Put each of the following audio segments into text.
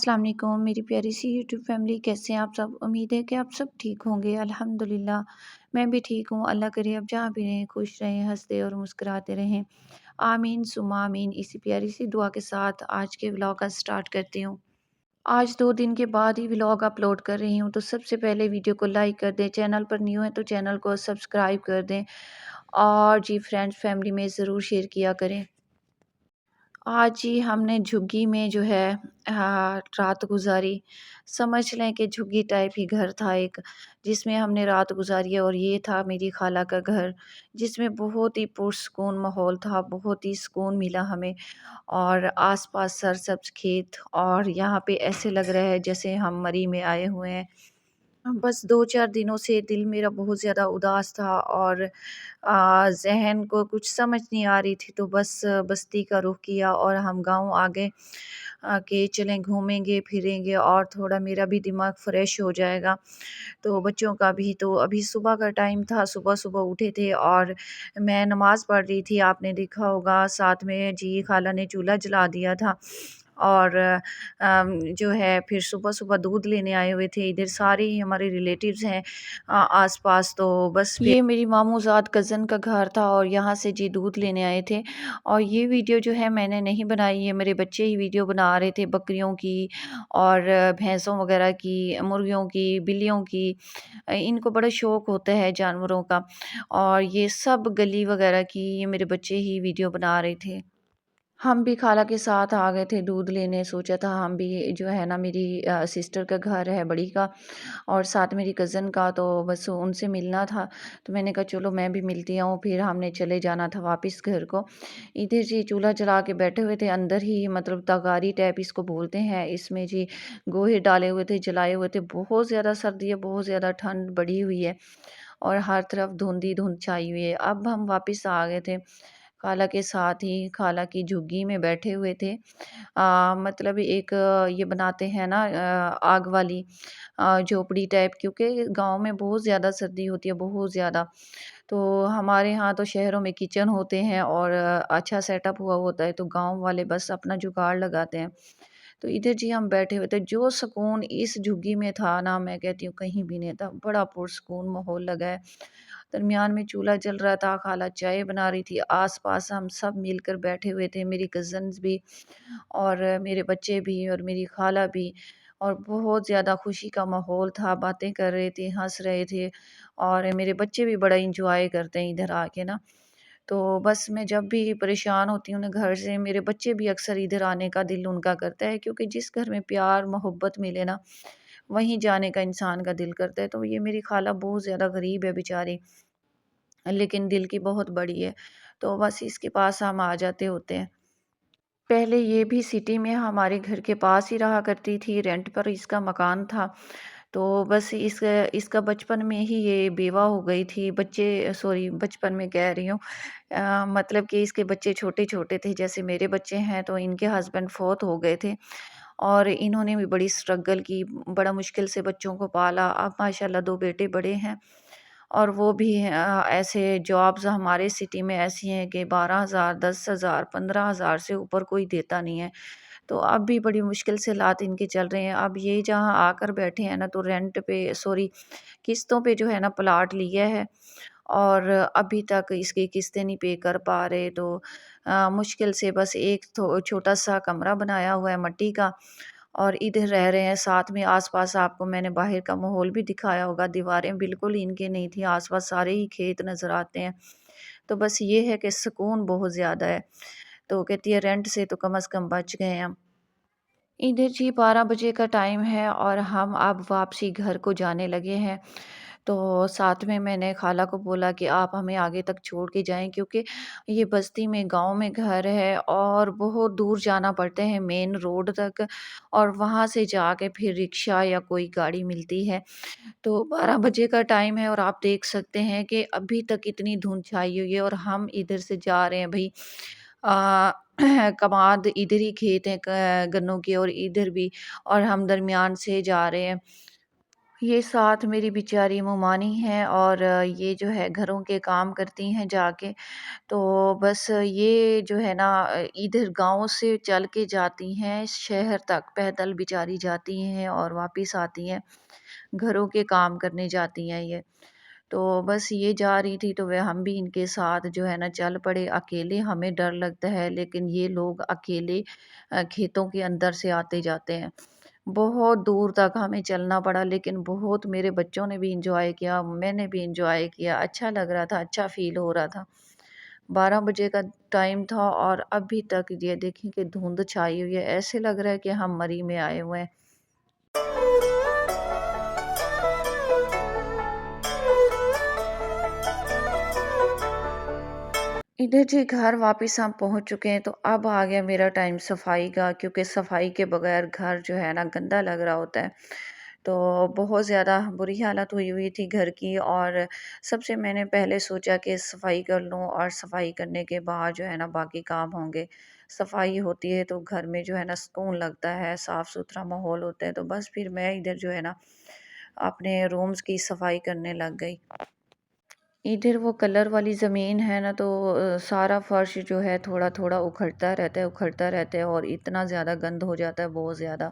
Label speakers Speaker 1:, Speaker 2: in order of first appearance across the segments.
Speaker 1: अस्सलाम वालेकुम मेरी प्यारी सी यूट्यूब फैमिली, कैसे हैं आप सब। उम्मीद है कि आप सब ठीक होंगे। अल्हम्दुलिल्लाह मैं भी ठीक हूँ। अल्लाह करे आप जहाँ भी रहें खुश रहें, हंसते और मुस्कुराते रहें। आमीन सुमा आमीन। इसी प्यारी सी दुआ के साथ आज के व्लॉग का स्टार्ट करती हूँ। आज 2 दिन के बाद ही व्लॉग अपलोड कर रही हूँ, तो सबसे पहले वीडियो को लाइक कर दें, चैनल पर न्यू है तो चैनल को सब्सक्राइब कर दें और जी फ्रेंड्स फैमिली में ज़रूर शेयर किया करें। आज ही हमने झुग्गी में जो है रात गुजारी। समझ लें कि झुग्गी टाइप ही घर था एक, जिसमें हमने रात गुजारी और ये था मेरी खाला का घर, जिसमें बहुत ही पुरसकून माहौल था, बहुत ही सुकून मिला हमें। और आसपास सरसब्ज खेत और यहाँ पे ऐसे लग रहा है जैसे हम मरी में आए हुए हैं। बस 2-4 दिनों से दिल मेरा बहुत ज़्यादा उदास था और ज़हन को कुछ समझ नहीं आ रही थी, तो बस बस्ती का रुख किया और हम गाँव आ गए कि चलें घूमेंगे फिरेंगे और थोड़ा मेरा भी दिमाग फ्रेश हो जाएगा। तो बच्चों का भी, तो अभी सुबह का टाइम था, सुबह-सुबह उठे थे और मैं नमाज़ पढ़ रही थी। आपने देखा होगा साथ में जी खाला ने चूल्हा जला दिया था और जो है फिर सुबह-सुबह दूध लेने आए हुए थे। इधर सारे ही हमारे रिलेटिव्स हैं आस-पास, तो बस फिर ये मेरी मामूज़ाद कज़न का घर था और यहाँ से जी दूध लेने आए थे। और ये वीडियो जो है मैंने नहीं बनाई है, मेरे बच्चे ही वीडियो बना रहे थे बकरियों की और भैंसों वगैरह की, मुर्गियों की, बिल्लियों की। इनको बड़ा शौक होता है जानवरों का और ये सब गली वगैरह की ये मेरे बच्चे ही वीडियो बना रहे थे। हम भी खाला के साथ आ गए थे दूध लेने, सोचा था हम भी जो है ना मेरी सिस्टर का घर है बड़ी का और साथ मेरी कज़न का, तो बस उनसे मिलना था। तो मैंने कहा चलो मैं भी मिलती हूँ, फिर हमने चले जाना था वापस घर को। इधर जी चूल्हा जला के बैठे हुए थे अंदर ही, मतलब तगारी टाइप इसको बोलते हैं, इसमें जी गोहे डाले हुए थे, जलाए हुए थे। बहुत ज़्यादा सर्दी है, बहुत ज़्यादा ठंड बढ़ी हुई है और हर तरफ धुंध ही धुंध छाई हुई है। अब हम वापस आ गए थे खाला के साथ ही, खाला की झुग्गी में बैठे हुए थे। मतलब एक ये बनाते हैं ना आग वाली झोपड़ी टाइप, क्योंकि गाँव में बहुत ज़्यादा सर्दी होती है, बहुत ज़्यादा। तो हमारे यहाँ तो शहरों में किचन होते हैं और अच्छा सेटअप हुआ होता है, तो गाँव वाले बस अपना जुगाड़ लगाते हैं। तो इधर जी हम बैठे हुए थे, जो सुकून इस झुग्गी में था ना, मैं कहती हूँ कहीं भी नहीं था। बड़ा पुरसकून माहौल लगा है। दरमियान में चूल्हा जल रहा था, खाला चाय बना रही थी, आस-पास हम सब मिलकर बैठे हुए थे, मेरी कज़िन्स भी और मेरे बच्चे भी और मेरी खाला भी। और बहुत ज़्यादा खुशी का माहौल था, बातें कर रहे थे, हँस रहे थे और मेरे बच्चे भी बड़ा एन्जॉय करते हैं इधर आके ना। तो बस मैं जब भी परेशान होती हूँ ना घर से, मेरे बच्चे भी अक्सर इधर आने का दिल उनका करता है, क्योंकि जिस घर में प्यार मोहब्बत मिले ना, वहीं जाने का इंसान का दिल करता है। तो ये मेरी खाला बहुत ज़्यादा गरीब है बेचारी, लेकिन दिल की बहुत बड़ी है, तो बस इसके पास हम आ जाते होते हैं। पहले ये भी सिटी में हमारे घर के पास ही रहा करती थी, रेंट पर इसका मकान था। तो बस इसका बचपन में ही ये बेवा हो गई थी, बच्चे सॉरी बचपन में कह रही हूँ, मतलब कि इसके बच्चे छोटे-छोटे थे, जैसे मेरे बच्चे हैं, तो इनके हस्बैंड फ़ौत हो गए थे और इन्होंने भी बड़ी स्ट्रगल की, बड़ा मुश्किल से बच्चों को पाला। अब माशाल्लाह 2 बेटे बड़े हैं और वो भी ऐसे जॉब्स हमारे सिटी में ऐसी हैं कि 12,000, 10,000, 15,000 से ऊपर कोई देता नहीं है। तो अब भी बड़ी मुश्किल से हालात इनके चल रहे हैं। अब ये जहाँ आकर बैठे हैं ना, तो रेंट पे सॉरी किस्तों पे जो है ना प्लॉट लिया है और अभी तक इसकी किस्तें नहीं पे कर पा रहे, तो मुश्किल से बस एक तो छोटा-सा कमरा बनाया हुआ है मट्टी का और इधर रह रहे हैं। साथ में आस-पास आपको मैंने बाहर का माहौल भी दिखाया होगा, दीवारें बिल्कुल इनके नहीं थी, आस-पास सारे ही खेत नज़र आते हैं। तो बस ये है कि सुकून बहुत ज़्यादा है। तो कहती है रेंट से तो कम से कम बच गए हम। इधर जी 12 बजे का टाइम है और हम अब वापसी घर को जाने लगे हैं। तो साथ में मैंने खाला को बोला कि आप हमें आगे तक छोड़ के जाएँ, क्योंकि ये बस्ती में गाँव में घर है और बहुत दूर जाना पड़ता है मेन रोड तक और वहाँ से जाके फिर रिक्शा या कोई गाड़ी मिलती है। तो 12 बजे का टाइम है और आप देख सकते हैं कि अभी तक इतनी धुंध छाई हुई है और हम इधर से जा रहे हैं भई अ, कमाद इधर ही खेत हैं क गन्नों के और इधर भी और हम दरमियान से जा रहे हैं। یہ ساتھ میری بیچاری ممانی ہیں اور یہ جو ہے گھروں کے کام کرتی ہیں جا کے، تو بس یہ جو ہے نا ادھر گاؤں سے چل کے جاتی ہیں شہر تک، پیدل بیچاری جاتی ہیں اور واپس آتی ہیں، گھروں کے کام کرنے جاتی ہیں یہ۔ تو بس یہ جا رہی تھی تو وہ ہم بھی ان کے ساتھ جو ہے نا چل پڑے، اکیلے ہمیں ڈر لگتا ہے لیکن یہ لوگ اکیلے کھیتوں کے اندر سے آتے جاتے ہیں، بہت دور تک ہمیں چلنا پڑا لیکن بہت میرے بچوں نے بھی انجوائے کیا، میں نے بھی انجوائے کیا، اچھا لگ رہا تھا، اچھا فیل ہو رہا تھا۔ 12 بجے کا ٹائم تھا اور ابھی تک یہ دیکھیں کہ دھند چھائی ہوئی ہے، ایسے لگ رہا ہے کہ ہم مری میں آئے ہوئے ہیں۔ ادھر جی گھر واپس ہم پہنچ چکے ہیں تو اب آ گیا میرا ٹائم صفائی کا، کیونکہ صفائی کے بغیر گھر جو ہے نا گندا لگ رہا ہوتا ہے، تو بہت زیادہ بری حالت ہوئی ہوئی تھی گھر کی، اور سب سے میں نے پہلے سوچا کہ صفائی کر لوں اور صفائی کرنے کے بعد جو ہے نا باقی کام ہوں گے۔ صفائی ہوتی ہے تو گھر میں جو ہے نا سکون لگتا ہے، صاف ستھرا ماحول ہوتا ہے، تو بس پھر میں ادھر جو ہے نا اپنے رومز کی صفائی کرنے لگ گئی۔ ادھر وہ کلر والی زمین ہے نا تو سارا فرش جو ہے تھوڑا تھوڑا اکھڑتا رہتا ہے اور اتنا زیادہ گند ہو جاتا ہے، بہت زیادہ۔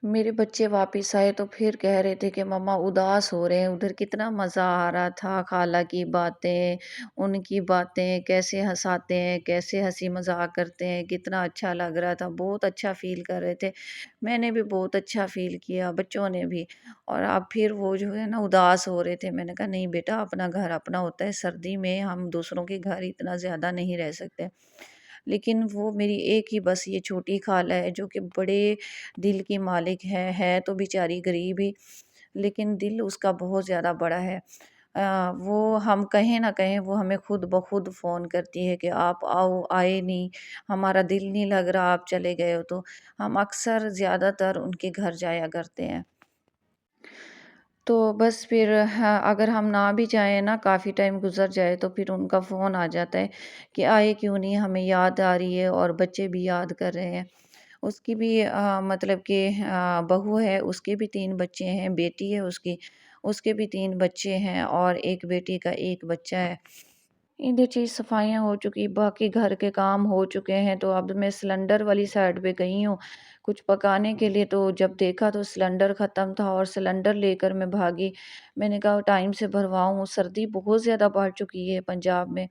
Speaker 1: میرے بچے واپس آئے تو پھر کہہ رہے تھے کہ مما اداس ہو رہے ہیں، ادھر کتنا مزہ آ رہا تھا، خالہ کی باتیں، ان کی باتیں، کیسے ہنساتے ہیں، کیسے ہنسی مذاق کرتے ہیں، کتنا اچھا لگ رہا تھا، بہت اچھا فیل کر رہے تھے۔ میں نے بھی بہت اچھا فیل کیا، بچوں نے بھی، اور اب پھر وہ جو ہے نا اداس ہو رہے تھے۔ میں نے کہا نہیں بیٹا، اپنا گھر اپنا ہوتا ہے، سردی میں ہم دوسروں کے گھر اتنا زیادہ نہیں رہ سکتے۔ لیکن وہ میری ایک ہی بس یہ چھوٹی خالہ ہے جو کہ بڑے دل کی مالک ہے تو بیچاری غریب ہی، لیکن دل اس کا بہت زیادہ بڑا ہے۔ وہ ہم کہیں نہ کہیں وہ ہمیں خود بخود فون کرتی ہے کہ آپ آؤ، آئے نہیں، ہمارا دل نہیں لگ رہا، آپ چلے گئے ہو، تو ہم اکثر زیادہ تر ان کے گھر جایا کرتے ہیں۔ تو بس پھر ہاں، اگر ہم نہ بھی جائیں نا، کافی ٹائم گزر جائے تو پھر ان کا فون آ جاتا ہے کہ آئے کیوں نہیں، ہمیں یاد آ رہی ہے اور بچے بھی یاد کر رہے ہیں۔ اس کی بھی مطلب کہ بہو ہے، اس کے بھی 3 بچے ہیں، بیٹی ہے اس کے بھی 3 بچے ہیں اور ایک بیٹی کا ایک بچہ ہے۔ ادھر چیز صفائیاں ہو چکی، باقی گھر کے کام ہو چکے ہیں، تو اب میں سلنڈر والی سائڈ پہ گئی ہوں کچھ پکانے کے لیے، تو جب دیکھا تو سلنڈر ختم تھا اور سلنڈر لے کر میں بھاگی۔ میں نے کہا ٹائم سے بھرواؤں، سردی بہت زیادہ بڑھ چکی ہے پنجاب میں،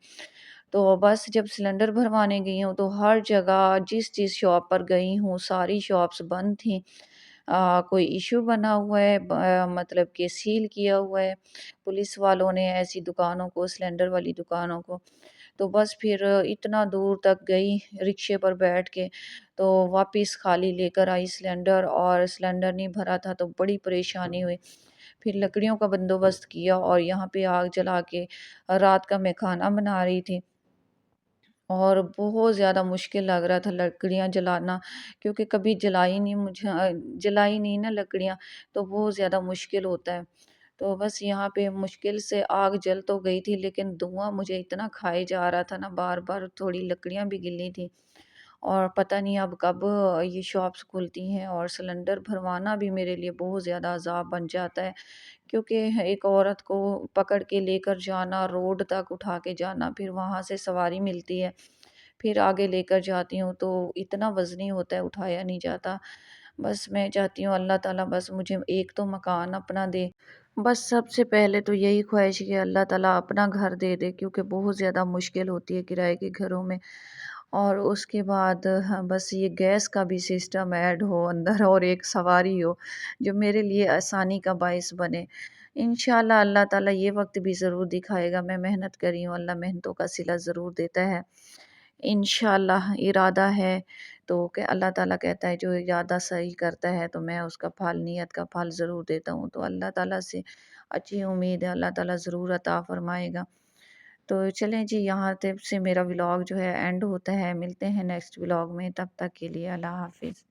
Speaker 1: تو بس جب سلنڈر بھروانے گئی ہوں تو ہر جگہ جس جس شاپ پر گئی ہوں ساری شاپس بند تھیں۔ کوئی ایشو بنا ہوا ہے، مطلب کہ سیل کیا ہوا ہے پولیس والوں نے ایسی دکانوں کو، سلنڈر والی دکانوں کو۔ تو بس پھر اتنا دور تک گئی رکشے پر بیٹھ کے، تو واپس خالی لے کر آئی سلنڈر، اور سلنڈر نہیں بھرا تھا تو بڑی پریشانی ہوئی۔ پھر لکڑیوں کا بندوبست کیا اور یہاں پہ آگ جلا کے رات کا میں کھانا بنا رہی تھی، اور بہت زیادہ مشکل لگ رہا تھا لکڑیاں جلانا، کیونکہ کبھی جلائی نہیں نا لکڑیاں، تو بہت زیادہ مشکل ہوتا ہے۔ تو بس یہاں پہ مشکل سے آگ جل تو گئی تھی لیکن دھواں مجھے اتنا کھائے جا رہا تھا نا، بار بار تھوڑی لکڑیاں بھی گلی تھی، اور پتہ نہیں اب کب یہ شاپس کھلتی ہیں، اور سلنڈر بھروانا بھی میرے لیے بہت زیادہ عذاب بن جاتا ہے، کیونکہ ایک عورت کو پکڑ کے لے کر جانا، روڈ تک اٹھا کے جانا، پھر وہاں سے سواری ملتی ہے، پھر آگے لے کر جاتی ہوں تو اتنا وزنی ہوتا ہے، اٹھایا نہیں جاتا۔ بس میں چاہتی ہوں اللہ تعالیٰ بس مجھے ایک تو مکان اپنا دے، بس سب سے پہلے تو یہی خواہش ہے کہ اللہ تعالیٰ اپنا گھر دے دے، کیونکہ بہت زیادہ مشکل ہوتی ہے کرائے کے گھروں میں، اور اس کے بعد ہاں، بس یہ گیس کا بھی سسٹم ایڈ ہو اندر اور ایک سواری ہو جو میرے لیے آسانی کا باعث بنے۔ انشاءاللہ اللہ تعالیٰ یہ وقت بھی ضرور دکھائے گا، میں محنت کری ہوں، اللہ محنتوں کا صلہ ضرور دیتا ہے۔ انشاءاللہ ارادہ ہے تو کہ اللہ تعالیٰ کہتا ہے جو ارادہ صحیح کرتا ہے تو میں اس کا پھل، نیت کا پھل ضرور دیتا ہوں، تو اللہ تعالیٰ سے اچھی امید ہے، اللہ تعالیٰ ضرور عطا فرمائے گا۔ تو چلیں جی، یہاں تک سے میرا ولاگ جو ہے اینڈ ہوتا ہے، ملتے ہیں نیکسٹ ولاگ میں، تب تک کے لیے اللہ حافظ۔